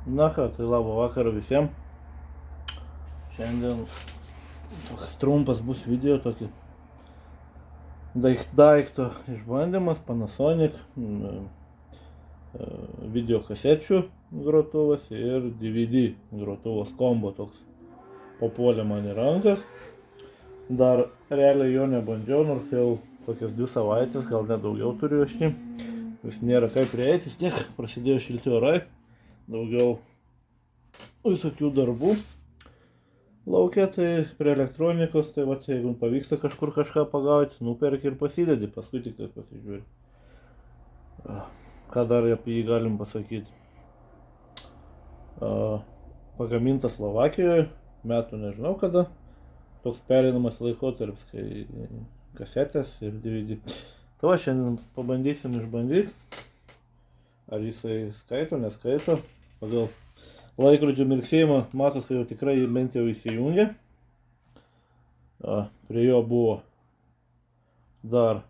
Na ką, tai labą vakarą visiems. Šiandien toks trumpas bus video, tokį daikto išbandymas, Panasonic video kasečių grotuvas ir DVD grotuvas kombo toks papuolė man į rankas. Dar realiai jo nebandžiau, nors jau kokias 2 savaitės, gal net daugiau turiu aš jį. Vis nėra kaip prieiti, vis tiek prasidėjo šilti orai, daugiau visokių darbų laukia, tai prie elektronikos, tai vat, jeigu pavyksta kažkur kažką pagauti, nuperki ir pasidedi, paskui tik tai pasižiūri. Ką dar apie jį galim pasakyti? Pagamintas Slovakijoje, metų nežinau kada, toks pereinamas laikotarpis, kai kasetės ir DVD. Tai va, šiandien pabandysim išbandyti, ar jisai skaito, neskaito. Pagal laikrodžio mirksėjimą matos, kad jau tikrai bent jau įsijungia. Prie jo buvo dar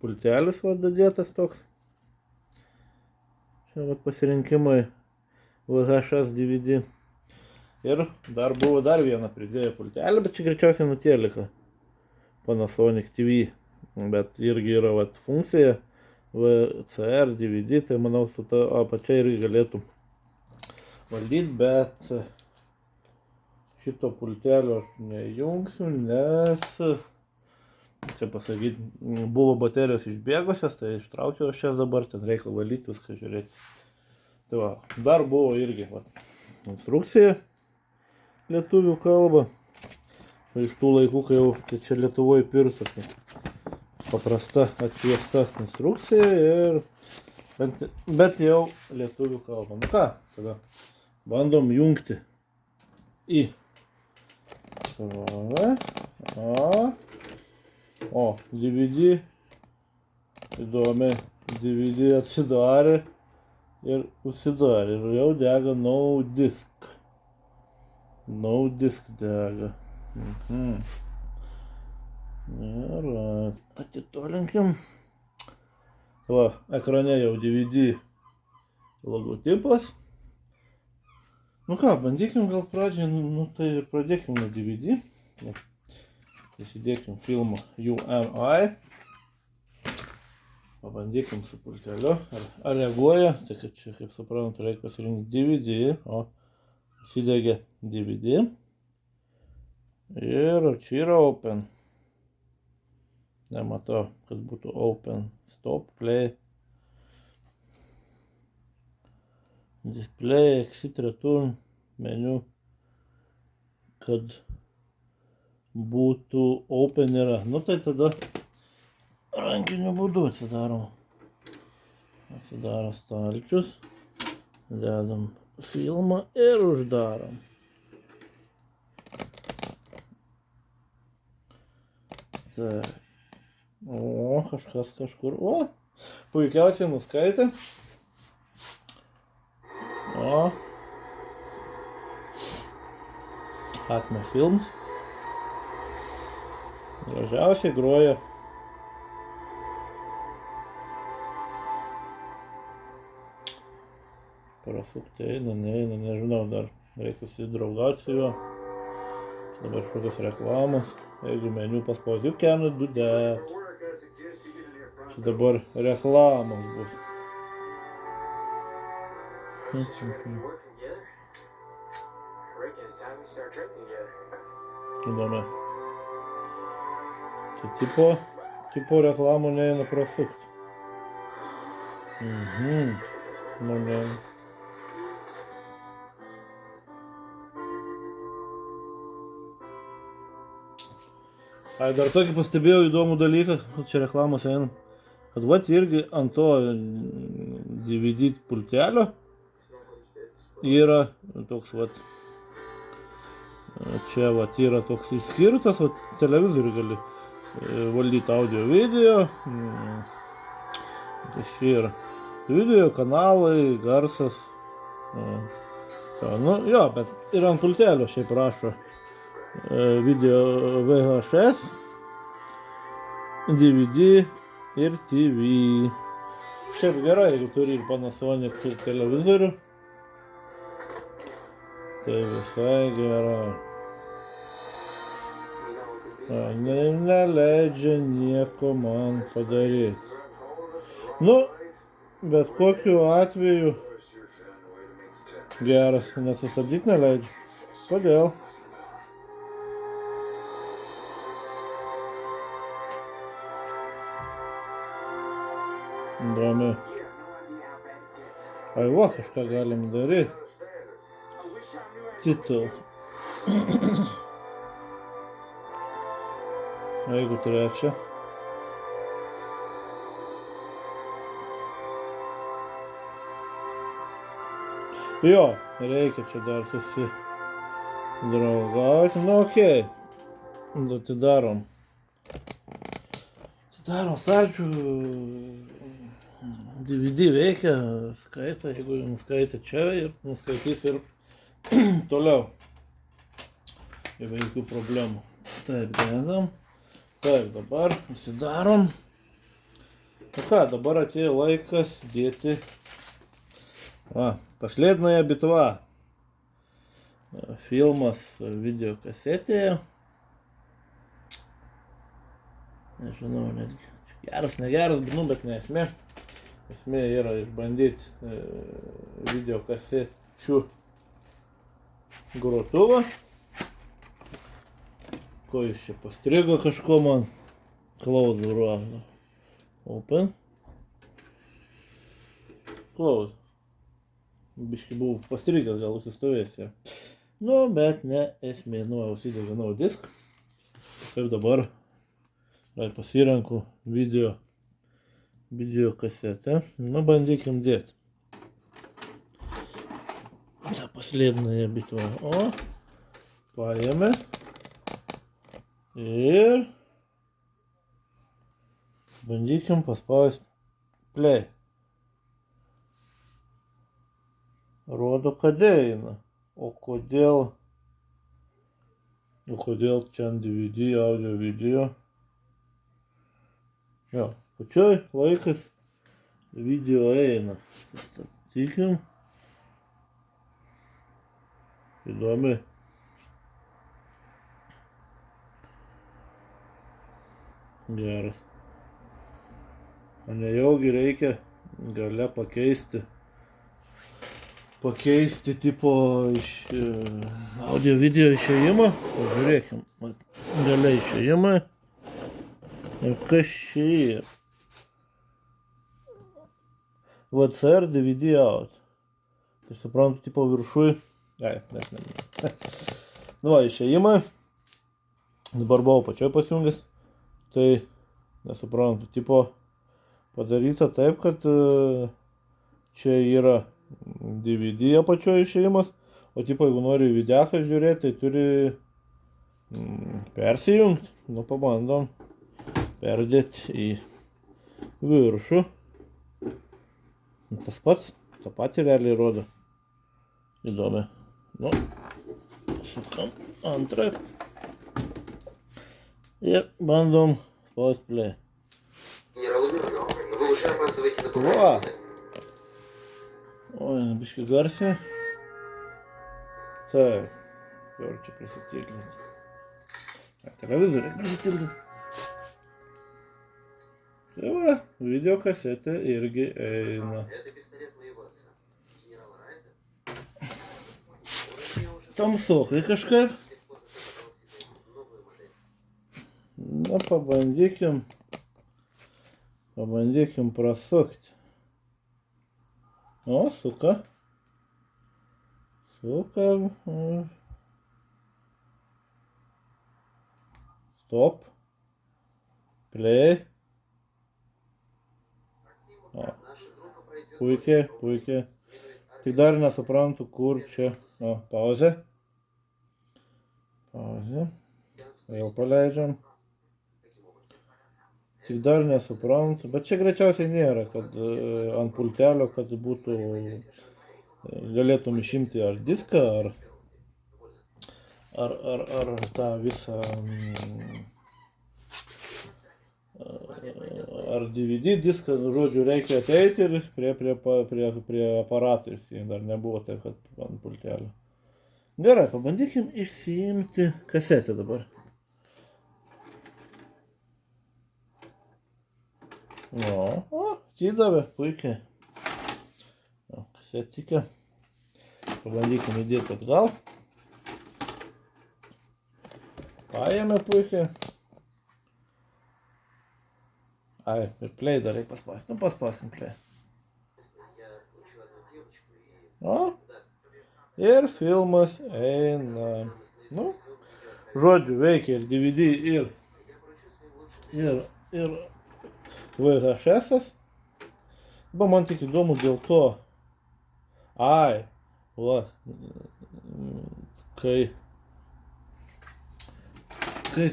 pultelis dadėtas toks. Čia vat pasirinkimai VHS DVD. Ir dar buvo dar vieną pridėję pultelį, bet čia greičiausiai nutelika Panasonic TV. Bet irgi yra vat funkcija VCR, DVD, tai manau su ta apačia irgi galėtų valdyti, bet šito pultelio aš nejungsiu, nes, kaip pasakyti, buvo baterijos išbėgusios, tai ištraukiau aš jas dabar, ten reikia valyti viską, žiūrėti. Tai va, dar buvo irgi va, instrukcija lietuvių kalba, iš tų laikų, kai jau čia Lietuvoje pirta, paprasta atšviesta instrukcija, bet jau lietuvių kalba. Nu ką, tada bandom jungti į DVD, įdomi, DVD atsidarė ir užsidarė, ir jau dega no disk dega. Gerai, atitolinkim. Va, ekrane jau DVD logotipas. Nu ką, bandykim gal pradžiai, tai ir pradėkim nuo DVD. Įsidėkim filmą UMI. Pabandykim su pulteliu, ar reaguoja. Tai kad čia, kaip suprantu, reikia pasirinkti DVD, o įsidegė DVD. Ir čia yra open. Nematau, kad būtų open. Stop, play. Display, exit, return, meniu. Kad būtų open yra. Nu tai tada rankiniu būdu atsidarom. Atsidaro stalčius. Dedam filmą ir uždarom. Tai. O, kažkas kažkur. O, puikiausiai nuskaitė. O. Acme Films. Gražiausiai groja. Prasukti eina, neina, nežinau dar. Reikia susidraugauti su juo. Dabar kažkokios reklamos. Jeigu meniu paspausiu, you cannot do that. Čia dabar reklamos bus. Įdomi. Tai tipo reklamų neina prasukti. Nu ne. Ai, dar tokį pastebėjau įdomų dalyką, čia reklamos eina, kad vat irgi ant to DVD pultelio yra toks vat, čia vat yra toks išskirtas, vat televizorių gali valdyti audio video, čia yra video kanalai, garsas, nu jo, bet ir ant pultelio šiaip rašo. Video VHS, DVD ir TV. Šiaip gerai, jeigu turi ir Panasonic televizorių. Tai visai gerai. Neleidžia nieko man padaryti. Nu, bet kokiu atveju geras, nesustabdyti neleidžia. Kodėl? Įdomu. Ai, va, kažką galim daryti. Titul. Jeigu trečia. Jo, reikia čia dar susidraugauti. Nu, okei. Atidarom. Atidarom stalčių. DVD veikia, skaito, jeigu nuskaitė čia ir nuskaitys ir toliau. Be jokių problemų. Taip, dedam. Taip, dabar įsidarom. Nu ką, dabar atėjo laikas dėti. Последняя битва. Filmas videokasėtėje. Nežinau, netgi geras, negeras, bet ne esmė. Esmė yra išbandyti videokasečių grotuvą. Ko jis čia pastrigo kažko man. Close the door. Open. Close. Biškai buvau pastrigęs, gal užsistovės. Nu, bet ne esmė. Nu, užsidegė naują diską. Kaip dabar pasirenku video kasetę. Nu, bandykim dėti. Ta последняя битва. O, paėmė. Ir bandykim paspausti play. Rodo, kad eina. O kodėl čia DVD, audio, video? Jo, pačioj laikas video eina. Sustabdykim. Įdomi. Geras. O nejaugi reikia gale pakeisti tipo iš audio video išėjimą. Pažiūrėkim. Gale išėjimą. Ir kas čia yra? VCR DVD out. Tai suprantu, tipo viršui. Nu va, išėjimą. Dabar buvau pačioj pasijungęs. Tai nesuprantu, tipo padaryta taip, kad čia yra DVD apačioje išėjimas, o tipo jeigu nori videką žiūrėti, tai turi persijungti. Nu, pabandom perdėti į viršų. Tas pats, tą patį realiai rodo. Įdomi. Nu, sukam antrą. Ir bandom spausti play. Va. Oi, biškai garsiai. Taip. Jau čia prisitildyti. Televizoriai prisitildyti. Tai va, video kasetė irgi eina. Tamsokai kažkaip. Na, pabandykim prasukti. O, suka. Stop. Play. O. Puikiai. Tik dar nesuprantu, kur čia. O, pauzė. Vėl paleidžiam. Tik dar nesuprantu, bet čia greičiausiai nėra, kad ant pultelio, kad būtų, galėtum išimti ar diską, ar tą visą, ar DVD diską, žodžiu, reikia ateiti ir prie aparato įsijungti, dar nebuvo taip, kad ant pultelio. Gerai, pabandykim išsiimti kasetę dabar. O, atsidavė, puikiai. Kasetėkę. Pabandykim įdėti atgal. Paėmė puikiai. Ai, ir play dar reikia paspausti. Nu, paspausim play. O, ir filmas eina. Nu, žodžiu, veikia ir DVD, ir VHS-as. Dabar man tik įdomu dėl to. Ai, va, kai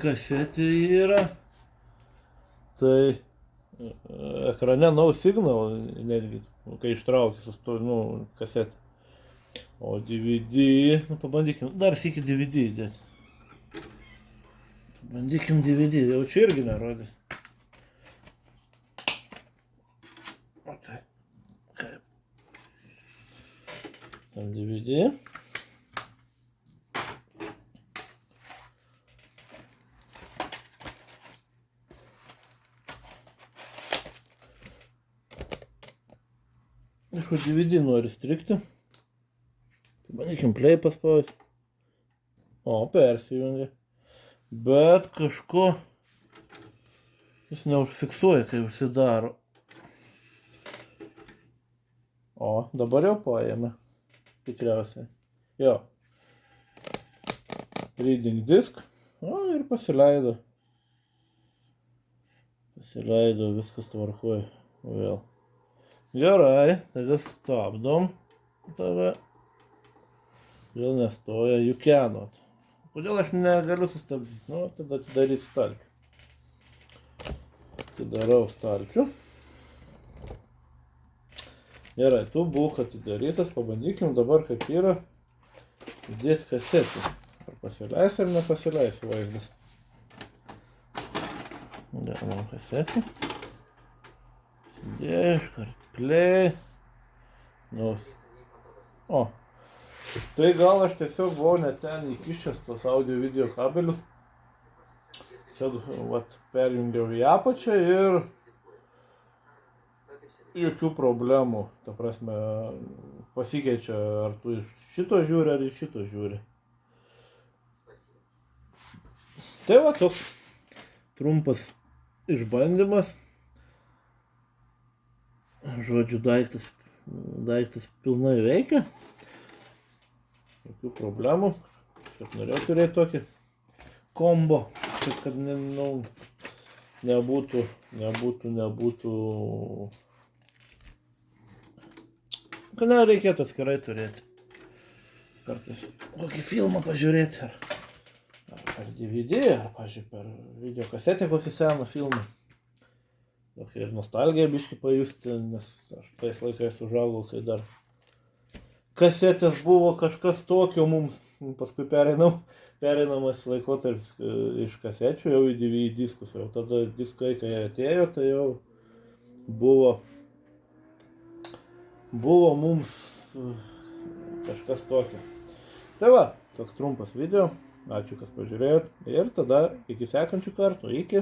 kasetė yra, tai ekrane no signal netgi, kai ištraukia kasetę. O DVD, nu pabandykim, dar sykį DVD įdėti. Pabandykim DVD, jau čia irgi nerodys. Kaip? Tam DVD. Aišku, DVD nori strikti. Pabandykim play paspausti. O, persijungia. Bet kažko jis neužfiksuoja, kai užsidaro. O, dabar jau paėmė. Tikriausiai. Jo. Reading disk. O, ir pasileido. Viskas tvarkoja. Vėl. Gerai, tada stabdom tave. Vėl nestoja, you cannot. Kodėl aš negaliu sustabdyti? Nu, tada atidaryti stalčių. Atidarau stalčių. Gerai, tu būk atidarytas, pabandykim dabar, kaip yra, įdėti kasetį. Ar pasileis ar nepasileis vaizdas. Dėmam kasetį. Įdėjau iškart play. Nu. O. Tai gal aš tiesiog buvau net ten įkišęs tos audio video kabelius. Tiesiog, vat, perjungiau į apačią ir jokių problemų, ta prasme, pasikeičia, ar tu iš šito žiūri, ar iš šito žiūri. Tai va, toks trumpas išbandymas. Žodžiu, daiktas pilnai veikia. Jokių problemų. Kaip norėjau turėti tokį kombo, kad nebūtų kad nereikėtų atskirai turėti. Kartais kokį filmą pažiūrėti, ar DVD, ar, pavyzdžiui, per videokasetę kokį seną filmą. Tokia ir nostalgija biškį pajusti, nes aš tais laikais užaugau, kai dar kasetės buvo kažkas tokio mums. Paskui pereinamas laikotarpis iš kasečių jau į DVD diskus. Jau tada diskai, kai atėjo, tai jau buvo mums kažkas tokio. Tai va, toks trumpas video. Ačiū, kas pažiūrėjot. Ir tada iki sekančių kartų. Iki.